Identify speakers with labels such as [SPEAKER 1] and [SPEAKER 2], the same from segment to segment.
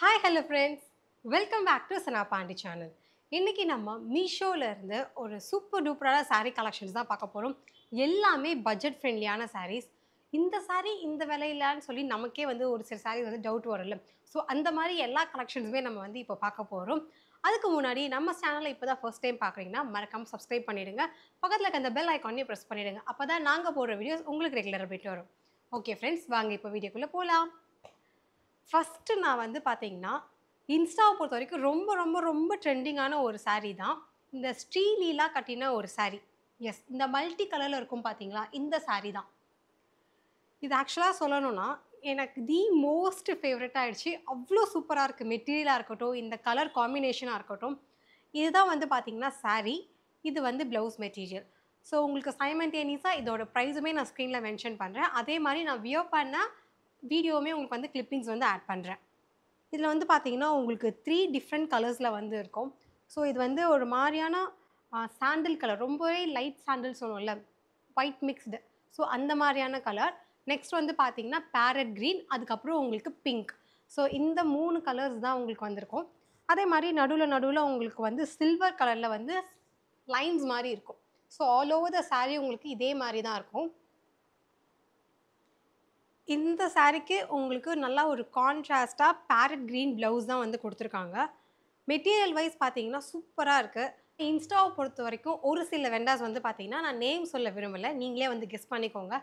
[SPEAKER 1] Hi hello friends, welcome back to Sana Pandi channel. இன்றைக்கி நம்ம மீஷோவில் இருந்து ஒரு சூப்பர் டூப்பரான saree கலெக்ஷன்ஸ் தான் பார்க்க போகிறோம். எல்லாமே பட்ஜெட் ஃப்ரெண்ட்லியான sarees. இந்த saree இந்த விலையிலான்னு சொல்லி நமக்கே வந்து ஒரு சில sarees வந்து டவுட் வரும்ல. ஸோ அந்த மாதிரி எல்லா கலெக்ஷன்ஸுமே நம்ம வந்து இப்போ பார்க்க போகிறோம். அதுக்கு முன்னாடி நம்ம சேனலை இப்போ தான் ஃபர்ஸ்ட் டைம் பார்க்குறீங்கன்னா மறக்காமல் சப்ஸ்கிரைப் பண்ணிவிடுங்க. பக்கத்தில் இருக்க அந்த பெல் ஐக்கானையும் ப்ரெஸ் பண்ணிவிடுங்க. அப்போ தான் நாங்கள் போடுற வீடியோஸ் உங்களுக்கு ரெகுலராக போய்ட்டு வரும். ஓகே ஃப்ரெண்ட்ஸ், வாங்க இப்போ வீடியோக்குள்ளே போகலாம். ஃபஸ்ட்டு நான் வந்து பார்த்தீங்கன்னா, இன்ஸ்டாவை பொறுத்த வரைக்கும் ரொம்ப ரொம்ப ரொம்ப ட்ரெண்டிங்கான ஒரு saree தான். இந்த ஸ்ரீலீலா கட்டின ஒரு saree. எஸ், இந்த மல்டி கலரில் இருக்கும் பார்த்தீங்களா, இந்த saree தான். இது ஆக்சுவலாக சொல்லணும்னா, எனக்கு தி மோஸ்ட் ஃபேவரட் ஆயிடுச்சு. அவ்வளோ சூப்பராக இருக்குது. மெட்டீரியலாக இருக்கட்டும், இந்த கலர் காம்பினேஷனாக இருக்கட்டும். இதுதான் வந்து பார்த்தீங்கன்னா saree. இது வந்து ப்ளவுஸ் மெட்டீரியல். ஸோ உங்களுக்கு சைமல்டேனியஸாக இதோட ப்ரைஸுமே நான் ஸ்க்ரீனில் மென்ஷன் பண்ணுறேன். அதே மாதிரி நான் வியர் பண்ண வீடியோவுமே உங்களுக்கு வந்து கிளிப்பிங்ஸ் வந்து ஆட் பண்ணுறேன். இதில் வந்து பார்த்தீங்கன்னா, உங்களுக்கு 3 டிஃப்ரெண்ட் கலர்ஸில் வந்து இருக்கும். ஸோ இது வந்து ஒரு மாதிரியான சாண்டில் கலர், ரொம்பவே லைட் சாண்டில் சொல்லுவோம்ல, ஒயிட் மிக்ஸ்டு. ஸோ அந்த மாதிரியான கலர். நெக்ஸ்ட் வந்து பார்த்தீங்கன்னா பேரட் க்ரீன், அதுக்கப்புறம் உங்களுக்கு பிங்க். ஸோ இந்த 3 கலர்ஸ் தான் உங்களுக்கு வந்திருக்கும். அதே மாதிரி நடுவில் உங்களுக்கு வந்து சில்வர் கலரில் வந்து லைன்ஸ் மாதிரி இருக்கும். So all over the saree உங்களுக்கு இதே மாதிரி தான் இருக்கும். இந்த சாரீக்கு உங்களுக்கு நல்லா ஒரு கான்ட்ராஸ்ட்டாக பேரட் க்ரீன் ப்ளவுஸ் தான் வந்து கொடுத்துருக்காங்க. மெட்டீரியல் வைஸ் பார்த்தீங்கன்னா சூப்பராக இருக்குது. இன்ஸ்டாவை பொறுத்த வரைக்கும் ஒரு சில வெண்டார்ஸ் வந்து பார்த்தீங்கன்னா, நான் நேம் சொல்ல விரும்பலை, நீங்களே வந்து கெஸ் பண்ணிக்கோங்க.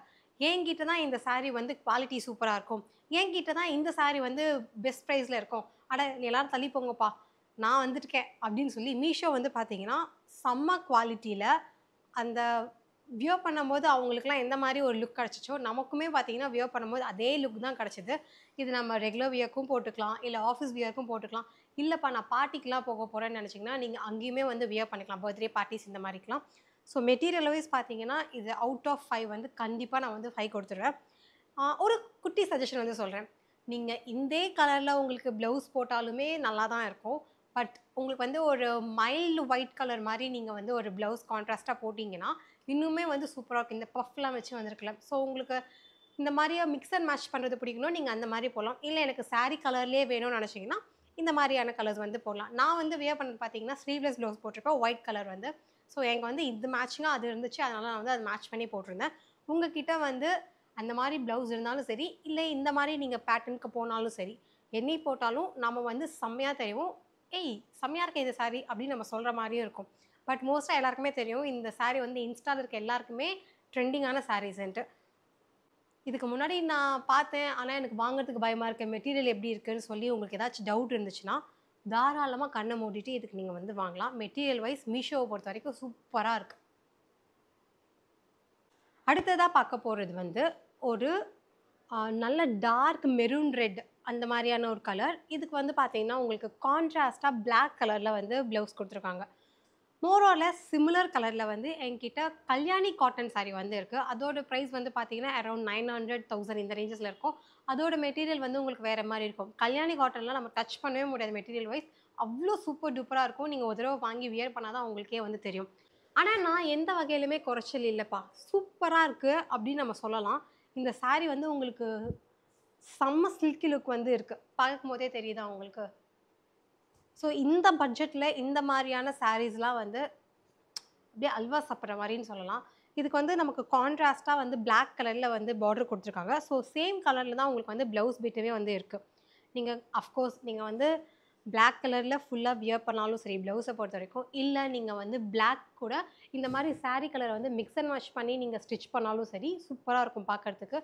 [SPEAKER 1] என்கிட்ட தான் இந்த saree வந்து குவாலிட்டி சூப்பராக இருக்கும், என்கிட்ட தான் இந்த saree வந்து பெஸ்ட் ப்ரைஸில் இருக்கும், அட எல்லாரும் தள்ளி போங்கப்பா நான் வந்துட்டுருக்கேன் அப்படின்னு சொல்லி மீஷோ வந்து பார்த்தீங்கன்னா செம்ம குவாலிட்டியில் அந்த வியர் பண்ணும்போது அவங்களுக்குலாம் எந்த மாதிரி ஒரு லுக் கிடச்சிச்சோ, நமக்குமே பார்த்தீங்கன்னா வியர் பண்ணும்போது அதே லுக் தான் கிடச்சிது. இது நம்ம ரெகுலர் வியர்க்கும் போட்டுக்கலாம், இல்லை ஆஃபீஸ் வியர்க்கும் போட்டுக்கலாம். இல்லைப்பா நான் பார்ட்டிக்கெலாம் போக போகிறேன்னு நினச்சிங்கன்னா, நீங்கள் அங்கேயுமே வந்து வியர் பண்ணிக்கலாம், பர்த்டே பார்ட்டிஸ் இந்த மாதிரிக்கலாம். ஸோ மெட்டீரியல் வைஸ் பார்த்தீங்கன்னா, இது அவுட் ஆஃப் 5 வந்து கண்டிப்பாக நான் வந்து 5 கொடுத்துருவேன். ஒரு குட்டி சஜஷன் வந்து சொல்கிறேன். நீங்கள் இதே கலரில் உங்களுக்கு ப்ளவுஸ் போட்டாலுமே நல்லா தான் இருக்கும். பட் உங்களுக்கு வந்து ஒரு மைல்டு ஒயிட் கலர் மாதிரி நீங்கள் வந்து ஒரு ப்ளவுஸ் கான்ட்ராஸ்ட்டாக போட்டிங்கன்னா, இன்னுமே வந்து சூப்பராக இருக்கும். இந்த பஃப்லாம் வச்சு வந்திருக்குல்ல. ஸோ உங்களுக்கு இந்த மாதிரியா மிக்ஸ் அண்ட் மேட்ச் பண்ணுறது பிடிக்கணும், நீங்கள் அந்த மாதிரி போடலாம். இல்லை எனக்கு saree கலர்லேயே வேணும்னு நினச்சிங்கன்னா, இந்த மாதிரியான கலர்ஸ் வந்து போடலாம். நான் வந்து வியர் பண்ணது பார்த்தீங்கன்னா, ஸ்லீவ்லெஸ் ப்ளவுஸ் போட்டிருப்பேன், ஒயிட் கலர் வந்து. ஸோ எனக்கு வந்து இது மேட்சிங்காக அது இருந்துச்சு, அதனால நான் வந்து அது மேட்ச் பண்ணி போட்டிருந்தேன். உங்ககிட்ட வந்து அந்த மாதிரி ப்ளவுஸ் இருந்தாலும் சரி, இல்லை இந்த மாதிரி நீங்கள் பேட்டர்னுக்கு போனாலும் சரி, என்னை போட்டாலும் நம்ம வந்து செம்மையாக தெரியும். ஏய் செம்மையாக இருக்க இந்த saree அப்படின்னு நம்ம சொல்கிற மாதிரியும் இருக்கும். பட் மோஸ்ட்டாக எல்லாருக்குமே தெரியும், இந்த saree வந்து இன்ஸ்டாவில் இருக்க எல்லாருக்குமே ட்ரெண்டிங்கான சாரீஸ்ன்ட்டு. இதுக்கு முன்னாடி நான் பார்த்தேன், ஆனால் எனக்கு வாங்குறதுக்கு பயமாக இருக்குது, மெட்டீரியல் எப்படி இருக்குன்னு சொல்லி உங்களுக்கு ஏதாச்சும் டவுட் இருந்துச்சுன்னா, தாராளமாக கண்ணை மூடிட்டு இதுக்கு நீங்கள் வந்து வாங்கலாம். மெட்டீரியல் வைஸ் மீஷோவை பொறுத்த வரைக்கும் சூப்பராக இருக்குது. அடுத்ததாக பார்க்க போகிறது வந்து ஒரு நல்ல டார்க் மெரூன் ரெட் அந்த மாதிரியான ஒரு கலர். இதுக்கு வந்து பார்த்தீங்கன்னா, உங்களுக்கு கான்ட்ராஸ்ட்டாக பிளாக் கலரில் வந்து ப்ளவுஸ் கொடுத்துருக்காங்க. மோர் ஆர் லெஸ் சிமிலர் கலரில் வந்து என்கிட்ட கல்யாணி காட்டன் saree வந்து இருக்குது. அதோட ப்ரைஸ் வந்து பார்த்தீங்கன்னா அரௌண்ட் 900, 1000 இந்த ரேஞ்சஸில் இருக்கும். அதோட மெட்டீரியல் வந்து உங்களுக்கு வேறு மாதிரி இருக்கும். கல்யாணி காட்டன்லாம் நம்ம டச் பண்ணவே முடியாது மெட்டீரியல் வைஸ். அவ்வளோ சூப்பர் டூப்பராக இருக்கும். நீங்கள் ஒரு தடவை வாங்கி வியர் பண்ணால் தான் உங்களுக்கே வந்து தெரியும். ஆனால் நான் எந்த வகையிலுமே குறைச்சல் இல்லைப்பா, சூப்பராக இருக்குது அப்படின்னு நம்ம சொல்லலாம். இந்த saree வந்து உங்களுக்கு செம்ம சில்கி லுக் வந்து இருக்குது. பார்க்கும்போதே தெரியுதா உங்களுக்கு? ஸோ இந்த பட்ஜெட்டில் இந்த மாதிரியான சாரீஸ்லாம் வந்து அப்படியே அல்வா சாப்பிட்ற மாதிரின்னு சொல்லலாம். இதுக்கு வந்து நமக்கு கான்ட்ராஸ்ட்டாக வந்து பிளாக் கலரில் வந்து பார்டர் கொடுத்துருக்காங்க. ஸோ சேம் கலரில் தான் உங்களுக்கு வந்து ப்ளவுஸ் பிட்டுமே வந்து இருக்குது. நீங்கள் அஃப்கோர்ஸ் நீங்கள் வந்து பிளாக் கலரில் ஃபுல்லாக வியர் பண்ணாலும் சரி, ப்ளவுஸை பொறுத்த வரைக்கும். இல்லை நீங்கள் வந்து பிளாக் கூட இந்த மாதிரி saree கலரை வந்து மிக்ஸ் அண்ட் மேட்ச் பண்ணி நீங்கள் ஸ்டிச் பண்ணாலும் சரி, சூப்பராக இருக்கும் பார்க்குறதுக்கு.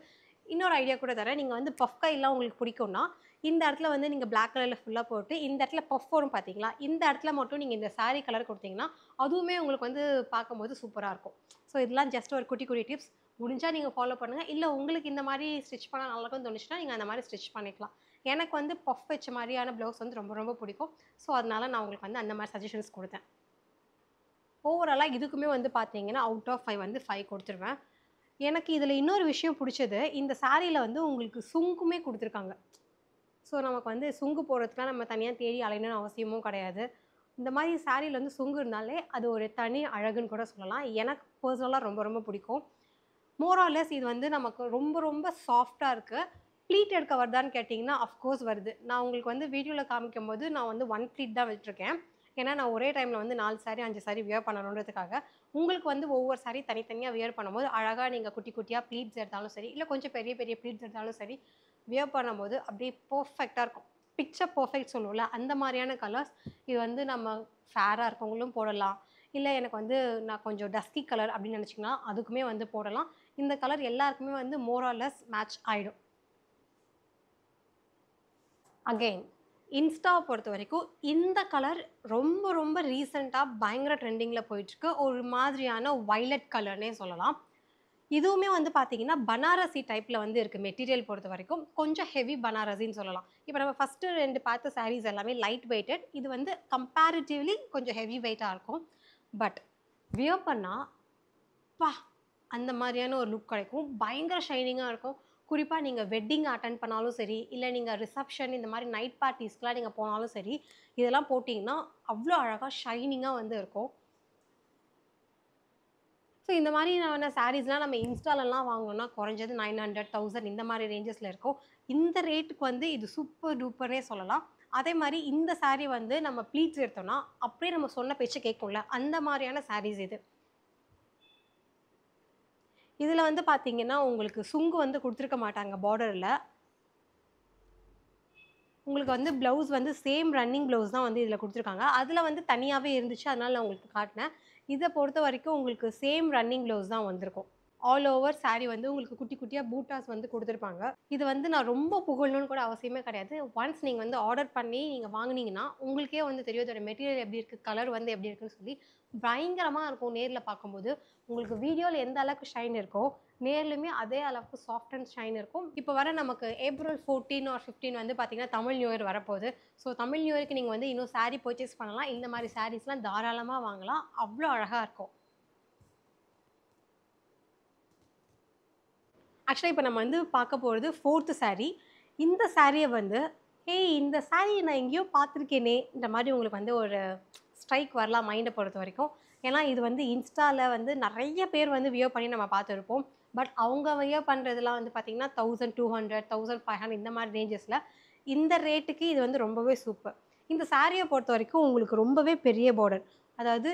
[SPEAKER 1] இன்னொரு ஐடியா கூட தரேன். நீங்கள் வந்து பஃப் கைலாம் உங்களுக்கு பிடிக்கும்னா, இந்த இடத்துல வந்து நீங்கள் பிளாக் கலரில் ஃபுல்லாக போட்டு, இந்த இடத்துல பஃப் வரும் பார்த்தீங்களா, இந்த இடத்துல மட்டும் நீங்கள் இந்த saree கலர் கொடுத்தீங்கன்னா, அதுவுமே உங்களுக்கு வந்து பார்க்கும்போது சூப்பராக இருக்கும். ஸோ இதெல்லாம் ஜஸ்ட் ஒரு குட்டி குட்டி டிப்ஸ். முடிஞ்சால் நீங்கள் ஃபாலோ பண்ணுங்கள். இல்லை உங்களுக்கு இந்த மாதிரி ஸ்டிச் பண்ணால் நல்லாயிருக்கும்னு தோணுச்சுன்னா, நீங்கள் அந்த மாதிரி ஸ்டிச் பண்ணிக்கலாம். எனக்கு வந்து பஃப் வச்ச மாதிரியான ப்ளவுஸ் வந்து ரொம்ப ரொம்ப பிடிக்கும். ஸோ அதனால நான் உங்களுக்கு வந்து அந்த மாதிரி சஜஷன்ஸ் கொடுத்தேன். ஓவராலாக இதுக்குமே வந்து பார்த்தீங்கன்னா, அவுட் ஆஃப் 5 வந்து 5 கொடுத்துருவேன். எனக்கு இதில் இன்னொரு விஷயம் பிடிச்சது, இந்த சாரீல வந்து உங்களுக்கு சுங்குமே கொடுத்துருக்காங்க. ஸோ நமக்கு வந்து சுங்கு போடுறதுக்குலாம் நம்ம தனியாக தேடி அலையணும்னு அவசியமும் கிடையாது. இந்த மாதிரி சாரீல வந்து சுங்கு இருந்தாலே அது ஒரு தனி அழகுன்னு கூட சொல்லலாம். எனக்கு பர்சனலாக ரொம்ப ரொம்ப பிடிக்கும். மோர் ஆர் லெஸ் இது வந்து நமக்கு ரொம்ப ரொம்ப சாஃப்ட்டா இருக்கு. ப்ளீட் எடுக்க வருதான்னு கேட்டிங்கன்னா, அஃப்கோர்ஸ் வருது. நான் உங்களுக்கு வந்து வீடியோவில் காமிக்கும்போது நான் வந்து 1 ப்ளீட் தான் விட்டுருக்கேன். ஏன்னா நான் ஒரே டைமில் வந்து 4 சாரி 5 சாரி வியர் பண்ணணுன்றதுக்காக. உங்களுக்கு வந்து ஒவ்வொரு சாரி தனித்தனியா வியர் பண்ணும்போது, அழகா நீங்க குட்டி குட்டியா ப்ளீட்ஸ் எடுத்தாலும் சரி, இல்ல கொஞ்சம் பெரிய பெரிய ப்ளீட்ஸ் எடுத்தாலும் சரி, வியர் பண்ணும்போது அப்படியே பெர்ஃபெக்ட்டா இருக்கும். பிக்சர் பெர்ஃபெக்ட் சொல்லுவோம்ல, அந்த மாரியான கலர்ஸ். இது வந்து நம்ம ஃபேரா இருக்கவங்களும் போடலாம். இல்ல எனக்கு வந்து நான் கொஞ்சம் டஸ்கி கலர் அப்படின்னு நினச்சிங்கன்னா, அதுக்குமே வந்து போடலாம். இந்த கலர் எல்லாருக்குமே வந்து மோர் ஆர் லெஸ் மேட்ச் ஆயிடும். அகெயின் இன்ஸ்டாவ பொறுத்தவரைக்கும் இந்த கலர் ரொம்ப ரொம்ப ரீசென்ட்டா பயங்கர ட்ரெண்டிங்ல போயிட்டுருக்கு. ஒரு மாதிரியான வயலட் கலர்னே சொல்லலாம். இதுவுமே வந்து பார்த்தீங்கன்னா, பனாரசி டைப்ல வந்து இருக்கு மெட்டீரியல் பொறுத்தவரைக்கும். கொஞ்சம் ஹெவி பனாரசின்னு சொல்லலாம். இப்ப நம்ம ஃபர்ஸ்ட்டு 2 பார்த்த சாரீஸ் எல்லாமே லைட் வெயிட்டட். இது வந்து கம்பேரிட்டிவ்லி கொஞ்சம் ஹெவி வெயிட்டா இருக்கும். பட் வியர் பண்ணா அப்பா! அந்த மாரியான ஒரு லுக் கிடைக்கும். பயங்கர ஷைனிங்கா இருக்கும். குறிப்பா நீங்க வெட்டிங் அட்டெண்ட் பண்ணாலும் சரி, இல்ல நீங்க ரிசப்ஷன் இந்த மாரி நைட் பார்ட்டீஸ்க்குலாம் நீங்க போனாலும் சரி, இதெல்லாம் போட்டீங்கன்னா, அவ்ளோ அழகா ஷைனிங்கா வந்து இருக்கும். ஸோ இந்த மாரியான சாரீஸ்லாம் நம்ம இன்ஸ்டாலலாம் வாங்குனோம்னா, குறைஞ்சது 900, 1000 இந்த மாரி ரேஞ்சஸ்ல இருக்கும். இந்த ரேட்டுக்கு வந்து இது சூப்பர் டூப்பர்னே சொல்லலாம். அதே மாரி இந்த சாரி வந்து நம்ம ப்ளீட்ஸ் எடுத்தோம்னா, அப்படியே நம்ம சொன்ன பேச்ச கேட்கும்ல, அந்த மாரியான சாரீஸ் இது. இதுல வந்து பார்த்தீங்கன்னா, உங்களுக்கு சுங்கு வந்து குடுத்துருக்க மாட்டாங்க பார்டர்ல. உங்களுக்கு வந்து ப்ளவுஸ் வந்து சேம் ரன்னிங் ப்ளவுஸ் தான் வந்து இதில குடுத்துருக்காங்க. அதில வந்து தனியாவே இருந்துச்சு. அதனால நான் உங்களுக்கு காட்டினேன். இத பொறுத்தவரைக்கும் உங்களுக்கு சேம் ரன்னிங் ப்ளவுஸ் தான் வந்திருக்கும். ஆல் ஓவர் சாரி வந்து உங்களுக்கு குட்டி குட்டியா பூட்டாஸ் வந்து குடுத்துருப்பாங்க. இது வந்து நான் ரொம்ப புகழணும்னு கூட அவசியமே கிடையாது. ஒன்ஸ் நீங்க வந்து ஆர்டர் பண்ணி நீங்க வாங்குனீங்கன்னா, உங்களுக்கே வந்து தெரியும் இதோட மெட்டீரியல் எப்படி இருக்கு, கலர் வந்து எப்படி இருக்குன்னு சொல்லி. பயங்கரமா இருக்கும் நேர்ல பார்க்கும்போது. உங்களுக்கு வீடியோல எந்த அளவுக்கு ஷைன் இருக்கோ, நேர்லயுமே அதே அளவுக்கு சாஃப்ட் அண்ட் ஷைன் இருக்கும். இப்போ வர நமக்கு ஏப்ரல் 14 ஆர் 15 வந்து பார்த்தீங்கன்னா, தமிழ் நியூ இயர் வரப்போகுது. ஸோ தமிழ் நியூ இயர்க்கு நீங்க வந்து இன்னும் சாரி பர்ச்சேஸ் பண்ணலாம். இந்த மாரி சாரீஸ்லாம் தாராளமா வாங்கலாம். அவ்ளோ அழகா இருக்கும். ஆக்சுவலா இப்ப நம்ம வந்து பார்க்க போறது 4த் சாரி. இந்த சாரிய வந்து, "ஏய் இந்த சாரிய நான் எங்கேயோ பார்த்துருக்கேனே!" இந்த மாரி உங்களுக்கு வந்து ஒரு ஸ்ட்ரைக் வரலாம் மைண்ட பொறுத்தவரைக்கும். ஏன்னா இது வந்து இன்ஸ்டால வந்து நெறைய பேர் வந்து வியர் பண்ணி நம்ம பார்த்துருப்போம். பட் அவங்க வியர் பண்றதெல்லாம் வந்து பார்த்தீங்கன்னா, 1200, 1500 இந்த மாரி ரேஞ்சஸ்ல. இந்த ரேட்டுக்கு இது வந்து ரொம்பவே சூப்பர். இந்த சாரிய பொறுத்தவரைக்கும் உங்களுக்கு ரொம்பவே பெரிய பார்டர். அதாவது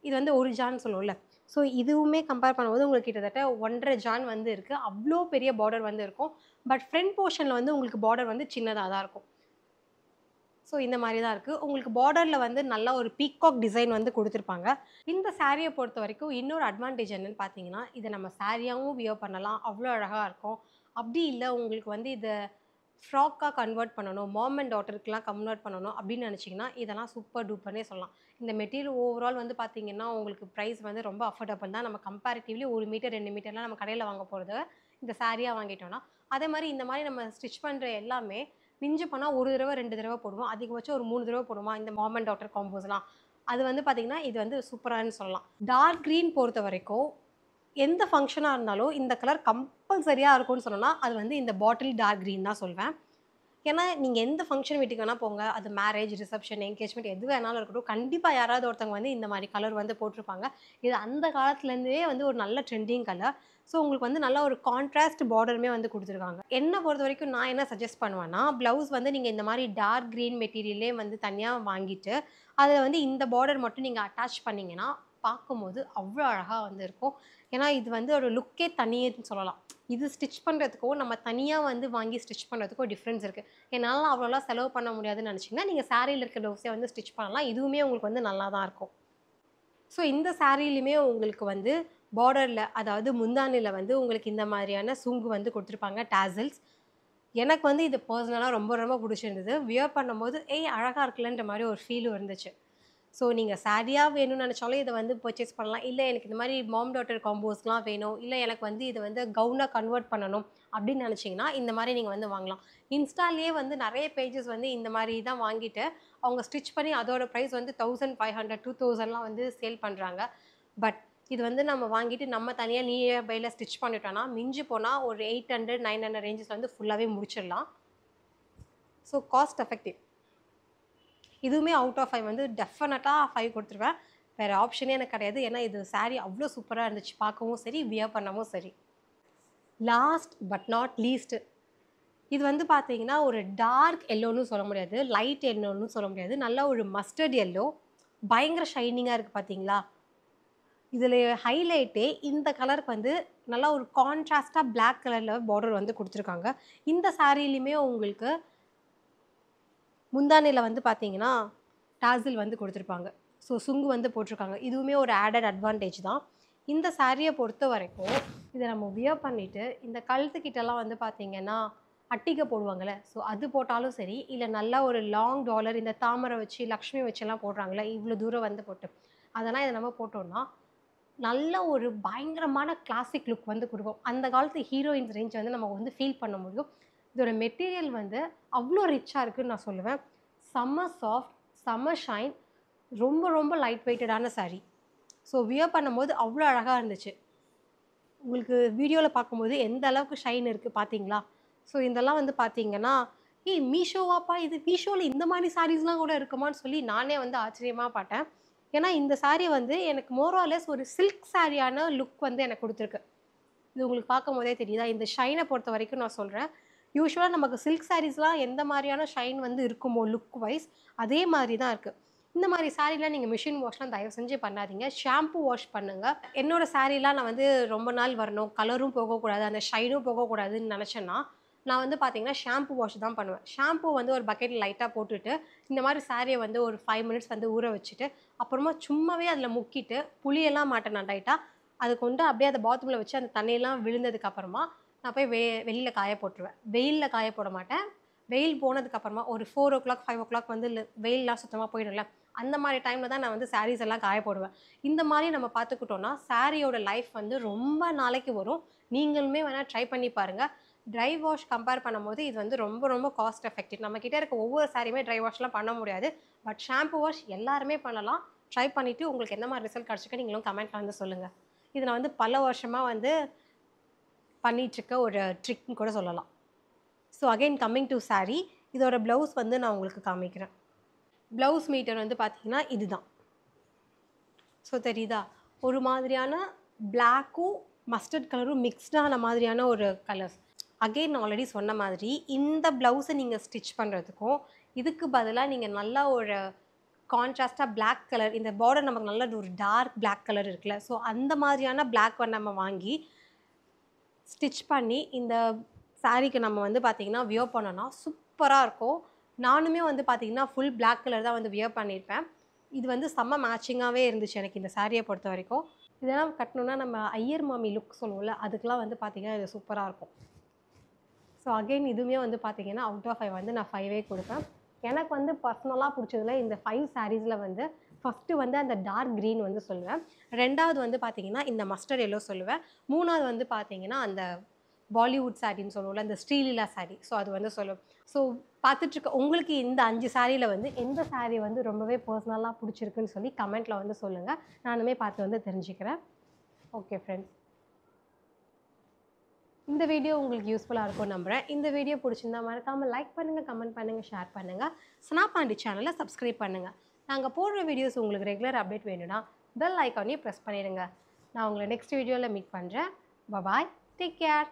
[SPEAKER 1] இது வந்து 1 ஜான் சொல்லுவோம்ல. ஸோ இதுவுமே கம்பேர் பண்ணும்போது உங்களுக்கு கிட்டத்தட்ட 1 1/2 ஜான் வந்து இருக்கு. அவ்ளோ பெரிய பார்டர் வந்து இருக்கும். பட் ஃப்ரண்ட் போர்ஷன்ல வந்து உங்களுக்கு பார்டர் வந்து சின்னதா தான் இருக்கும். ஸோ இந்த மாரி தான் இருக்கு. உங்களுக்கு பார்டர்ல வந்து நல்ல ஒரு பீகாக் டிசைன் வந்து குடுத்துருப்பாங்க. இந்த சாரிய பொறுத்தவரைக்கும் இன்னொரு அட்வான்டேஜ் என்னன்னு பார்த்தீங்கன்னா, இத நம்ம சாரியாவும் வியர் பண்ணலாம். அவ்ளோ அழகா இருக்கும். அப்படி இல்ல உங்களுக்கு வந்து இத ஃப்ராக்கா கன்வெர்ட் பண்ணணும். மாம் அண்ட் டாட்டருக்குலாம் கன்வெர்ட் பண்ணணும் அப்படின்னு நெனச்சீங்கன்னா, இதெல்லாம் சூப்பர் டூப்பர்னே சொல்லலாம். இந்த மெட்டீரியல் ஓவரால் வந்து பார்த்தீங்கன்னா, உங்களுக்கு பிரைஸ் வந்து ரொம்ப அஃபோர்டபுள் தான். நம்ம கம்பேரிட்டிவ்லி 1 மீட்டர் 2 மீட்டர்லாம் நம்ம கடையில வாங்க போறத, இந்த சாரியா வாங்கிட்டோம்னா, அதே மாரி இந்த மாரி நம்ம ஸ்டிச் பண்ற எல்லாமே மிஞ்சி போனா 1 தடவ, 2 தடவ போடுவோம். அதிகபட்சம் ஒரு 3 தடவ போடுவோமா, இந்த மாம் அண்ட் டாட்டர் காம்போஸ்லாம். அது வந்து பார்த்தீங்கன்னா, இது வந்து சூப்பரான்னு சொல்லலாம். டார்க் கிரீன் பொறுத்தவரைக்கும், எந்த ஃபங்ஷனா இருந்தாலும் இந்த கலர் கம்பல்சரியா இருக்கும்னு சொன்னோம்னா, அது வந்து இந்த பாட்டில் டார்க் கிரீன் தான் சொல்வேன். ஏன்னா, நீங்க எந்த ஃபங்ஷன் வீட்டுக்கு வேணா போங்க. அது மேரேஜ், ரிசப்ஷன், என்கேஜ்மென்ட் எது வேணாலும் இருக்கட்டும். கண்டிப்பா யாராவது ஒருத்தவங்க வந்து இந்த மாரி கலர் வந்து போட்டிருப்பாங்க. இது அந்த காலத்துலேருந்தே வந்து ஒரு நல்ல ட்ரெண்டிங் கலர். ஸோ, உங்களுக்கு வந்து நல்ல ஒரு கான்ட்ராஸ்ட் பார்டருமே வந்து குடுத்துருக்காங்க. என்ன பொறுத்தவரைக்கும் நான் என்ன சஜெஸ்ட் பண்ணுவேன்னா, ப்ளவுஸ் வந்து நீங்க இந்த மாரி டார்க் கிரீன் மெட்டீரியலே வந்து தனியா வாங்கிட்டு, அதில வந்து இந்த பார்டர் மட்டும் நீங்க அட்டாச் பண்ணீங்கன்னா, பார்க்கும்போது அவ்ளோ அழகா வந்து இருக்கும். ஏன்னா, இது வந்து ஒரு லுக்கே தனின்னு சொல்லலாம். இது ஸ்டிச் பண்றதுக்கும், நம்ம தனியா வந்து வாங்கி ஸ்டிச் பண்றதுக்கும் டிஃப்ரென்ஸ் இருக்கு. என்னால அவ்வளோலாம் செலவு பண்ண முடியாதுன்னு நெனச்சீங்கன்னா, நீங்க சாரீல இருக்க ப்ளவுஸே வந்து ஸ்டிச் பண்ணலாம். இதுவுமே உங்களுக்கு வந்து நல்லா தான் இருக்கும். ஸோ இந்த சாரீலயுமே உங்களுக்கு வந்து பார்டர்ல அதாவது முந்தானையில வந்து உங்களுக்கு இந்த மாதிரியான சுங்கு வந்து குடுத்துருப்பாங்க டாசல்ஸ். எனக்கு வந்து இது பர்சனலா ரொம்ப ரொம்ப புடிச்சிருந்தது. வியர் பண்ணும்போது, "ஏய் அழகா இருக்குல்லன்ற" மாரி ஒரு ஃபீலும் இருந்துச்சு. ஸோ நீங்க சாரியா வேணும்னு நெனச்சாலும் இத வந்து பர்ச்சேஸ் பண்ணலாம். இல்ல எனக்கு இந்த மாரி மாம் டாட்டர் காம்போஸ்லாம் வேணும். இல்ல எனக்கு வந்து இத வந்து கவுனா கன்வெர்ட் பண்ணணும் அப்படின்னு நெனச்சீங்கன்னா, இந்த மாரி நீங்க வந்து வாங்கலாம். இன்ஸ்டாலயே வந்து நெறைய பேஜஸ் வந்து இந்த மாரி தான் வாங்கிட்டு, அவங்க ஸ்டிச் பண்ணி அதோட பிரைஸ் வந்து 1500, 2000லாம் வந்து சேல் பண்றாங்க. பட் இது வந்து நம்ம வாங்கிட்டு நம்ம தனியா நியர் பைல ஸ்டிச் பண்ணிட்டோம்னா, மிஞ்சி போனா ஒரு 800, 900 ரேஞ்சஸ்ல வந்து ஃபுல்லாவே முடிச்சிடலாம். So cost effective. இதுவுமே அவுட் ஆஃப் 5 வந்து டெஃபினட்டா 5 குடுத்துருவேன். வேற ஆப்ஷனே எனக்கு கிடையாது. ஏன்னா, இது சாரி அவ்ளோ சூப்பரா இருந்துச்சு. பார்க்கவும் சரி, வியர் பண்ணவும் சரி. லாஸ்ட் பட் நாட் லீஸ்ட் இது வந்து பார்த்தீங்கன்னா, ஒரு டார்க் எல்லோன்னு சொல்ல முடியாது. லைட் எல்லோன்னு சொல்ல முடியாது. நல்ல ஒரு மஸ்டர்ட் எல்லோ. பயங்கர ஷைனிங்கா இருக்கு பார்த்தீங்களா? இதில ஹைலைட்டே இந்த கலருக்கு வந்து நல்லா ஒரு கான்ட்ராஸ்ட்டா பிளாக் கலர்ல பார்டர் வந்து குடுத்துருக்காங்க. இந்த சாரிலயுமே உங்களுக்கு முந்தானையில வந்து பார்த்தீங்கன்னா, டாசில் வந்து குடுத்துருப்பாங்க. ஸோ சுங்கு வந்து போட்டிருக்காங்க. இதுவுமே ஒரு ஆடட் அட்வான்டேஜ் தான். இந்த சாரிய பொறுத்தவரைக்கும், இத நம்ம வியர் பண்ணிட்டு, இந்த கழுத்துக்கிட்டலாம் வந்து பார்த்தீங்கன்னா, அட்டிகை போடுவாங்கல்ல, ஸோ அது போட்டாலும் சரி, இல்ல நல்லா ஒரு லாங் டாலர் இந்த தாமரை வச்சு, லக்ஷ்மி வச்சுலாம் போடுறாங்கல்ல, இவ்ளோ தூரம் வந்து போட்டு. அதெல்லாம் இத நம்ம போட்டோம்னா, நல்ல ஒரு பயங்கரமான கிளாசிக் லுக் வந்து குடுக்கும். அந்த காலத்து ஹீரோயின்ஸ் ரேஞ்ச் வந்து நம்ம வந்து ஃபீல் பண்ண முடியும். இதோட மெட்டீரியல் வந்து அவ்ளோ ரிச்சா இருக்குன்னு நான் சொல்லுவேன். செம்ம சாஃப்ட், செம்ம ஷைன். ரொம்ப ரொம்ப லைட் வெயிட்டடான சாரி. ஸோ வியர் பண்ணும்போது அவ்ளோ அழகா இருந்துச்சு. உங்களுக்கு வீடியோல பார்க்கும்போது எந்த அளவுக்கு ஷைன் இருக்கு பார்த்தீங்களா? ஸோ இதெல்லாம் வந்து பார்த்தீங்கன்னா, "ஏய் மீஷோவாப்பா இது? மீஷோல இந்த மாரி சாரீஸ்லாம் கூட இருக்குமான்னு?" சொல்லி நானே வந்து ஆச்சரியமா பாத்தேன். ஏன்னா இந்த சாரி வந்து எனக்கு மோர் ஆர் லெஸ் ஒரு சில்க் சாரியான லுக் வந்து எனக்கு குடுத்துருக்கு. இது உங்களுக்கு பார்க்கும்போதே தெரியுதா? இந்த ஷைன பொறுத்தவரைக்கும் நான் சொல்றேன். யூசுவலா நமக்கு சில்க் சாரீஸ்லாம் எந்த மாரியான ஷைன் வந்து இருக்குமோ லுக் வைஸ், அதே மாரி தான் இருக்கு. இந்த மாரி சாரீலாம் நீங்க மிஷின் வாஷ்லாம் தயவு செஞ்சு பண்ணாதீங்க. ஷாம்பு வாஷ் பண்ணுங்க. என்னோட சாரீலாம் நான் வந்து ரொம்ப நாள் வரணும், கலரும் போகக்கூடாது, அந்த ஷைனும் போகக்கூடாதுன்னு நெனச்சேன்னா, நான் வந்து பார்த்தீங்கன்னா, ஷாம்பு வாஷ் தான் பண்ணுவேன். ஷாம்பு வந்து ஒரு பக்கெட்ல லைட்டா போட்டுட்டு, இந்த மாரி சாரிய வந்து ஒரு 5 மினிட்ஸ் வந்து ஊற வச்சுட்டு, அப்புறமா சும்மாவே அதில முக்கிட்டு, புளியெல்லாம் மாட்டேன் நான் டைட்டா. அது கொண்டு அப்படியே அந்த பாத்ரூம்ல வச்சு அந்த தண்ணியெல்லாம் விழுந்ததுக்கு அப்புறமா, நான் போய் வெளியில காய போட்டுருவேன். வெயில்ல காய போட மாட்டேன். வெயில் போனதுக்கு அப்புறமா ஒரு 4:00, 5:00 வந்து வெயில்லாம் சுத்தமா போயிடும்ல. அந்த மாரி டைம்ல தான் நான் வந்து சாரீஸ் எல்லாம் காய போடுவேன். இந்த மாரி நம்ம பார்த்துக்கிட்டோம்னா, சாரியோட லைஃப் வந்து ரொம்ப நாளைக்கு வரும். நீங்களுமே வேணா ட்ரை பண்ணி பாருங்க. ட்ரை வாஷ் கம்பேர் பண்ணும்போது இது வந்து ரொம்ப ரொம்ப காஸ்ட் எஃபெக்டிவ். நம்ம கிட்ட இருக்க ஒவ்வொரு சாரியுமே ட்ரை வாஷ்லாம் பண்ண முடியாது. பட் ஷாம்பு வாஷ் எல்லாருமே பண்ணலாம். ட்ரை பண்ணிட்டு உங்களுக்கு எந்த மாரி ரிசல்ட் கிடைச்சிருக்கு நீங்களும் கமெண்ட்ல வந்து சொல்லுங்க. இது நான் வந்து பல வருஷமா வந்து பண்ணிட்டுருக்க ஒரு ட்ரிக்ன்னு கூட சொல்லலாம். So again coming to sari. இதோட ப்ளவுஸ் வந்து நான் உங்களுக்கு காமிக்கிறேன். ப்ளவுஸ் மீட்டர் வந்து பார்த்தீங்கன்னா இதுதான். ஸோ தெரியுதா? ஒரு மாதிரியான பிளாக்கும், மஸ்டர்ட் கலரும் மிக்ஸ்டான மாதிரியான ஒரு கலர்ஸ். அகைன் நான் ஆல்ரெடி சொன்ன மாதிரி, இந்த ப்ளவுஸ நீங்க ஸ்டிச் பண்றதுக்கும், இதுக்கு பதிலா நீங்க நல்லா ஒரு கான்ட்ராஸ்ட்டா பிளாக் கலர் இந்த பார்டர் நமக்கு நல்ல ஒரு டார்க் பிளாக் கலர் இருக்குல்ல. ஸோ அந்த மாதிரியான பிளாக் நம்ம வாங்கி ஸ்டிச் பண்ணி இந்த சாரீக்கு நம்ம வந்து பார்த்தீங்கன்னா, வியர் பண்ணோம்னா சூப்பரா இருக்கும். நானுமே வந்து பார்த்தீங்கன்னா, ஃபுல் பிளாக் கலர் தான் வந்து வியர் பண்ணியிருப்பேன். இது வந்து செம்ம மேட்சிங்காவே இருந்துச்சு எனக்கு இந்த சாரிய பொறுத்தவரைக்கும். இதெல்லாம் கட்டணும்னா நம்ம ஐயர் மாமி லுக் சொல்லுவோம்ல, அதுக்கெல்லாம் வந்து பார்த்தீங்கன்னா, இது சூப்பரா இருக்கும். ஸோ அகைன் இதுவுமே வந்து பார்த்தீங்கன்னா, அவுட் ஆஃப் 5 வந்து நான் 5 குடுப்பேன். எனக்கு வந்து பர்சனலா புடிச்சதுல இந்த 5 சாரீஸ்ல வந்து ஃபர்ஸ்ட்டு வந்து அந்த டார்க் கிரீன் வந்து சொல்லுவேன். 2வது வந்து பார்த்தீங்கன்னா, இந்த மஸ்டர்ட் எல்லோ சொல்லுவேன். 3வது வந்து பார்த்தீங்கன்னா, அந்த பாலிவுட் சாரின்னு சொல்லுவோம்ல, அந்த ஸ்ரீலீலா சாரி. ஸோ அது வந்து சொல்லுவேன். ஸோ பார்த்துட்டுருக்க உங்களுக்கு இந்த 5 சாரில வந்து எந்த சாரி வந்து ரொம்பவே பர்சனலா புடிச்சிருக்குன்னு சொல்லி கமெண்ட்ல வந்து சொல்லுங்க. நானுமே பார்த்து வந்து தெரிஞ்சுக்கிறேன். Okay friends. இந்த வீடியோ உங்களுக்கு யூஸ்ஃபுல்லா இருக்கும்னு நம்புறேன். இந்த வீடியோ புடிச்சிருந்தா மறக்காம லைக் பண்ணுங்க, கமெண்ட் பண்ணுங்க, ஷேர் பண்ணுங்க. ஸ்னாப் சேனல சப்ஸ்கிரைப் பண்ணுங்க. நாங்க போடுற வீடியோஸ் உங்களுக்கு ரெகுலர் அப்டேட் வேணும்னா, பெல் ஐகானையும் பிரஸ் பண்ணிடுங்க. நான் உங்கள நெக்ஸ்ட் வீடியோல மீட் பண்றேன். பாய். Take care.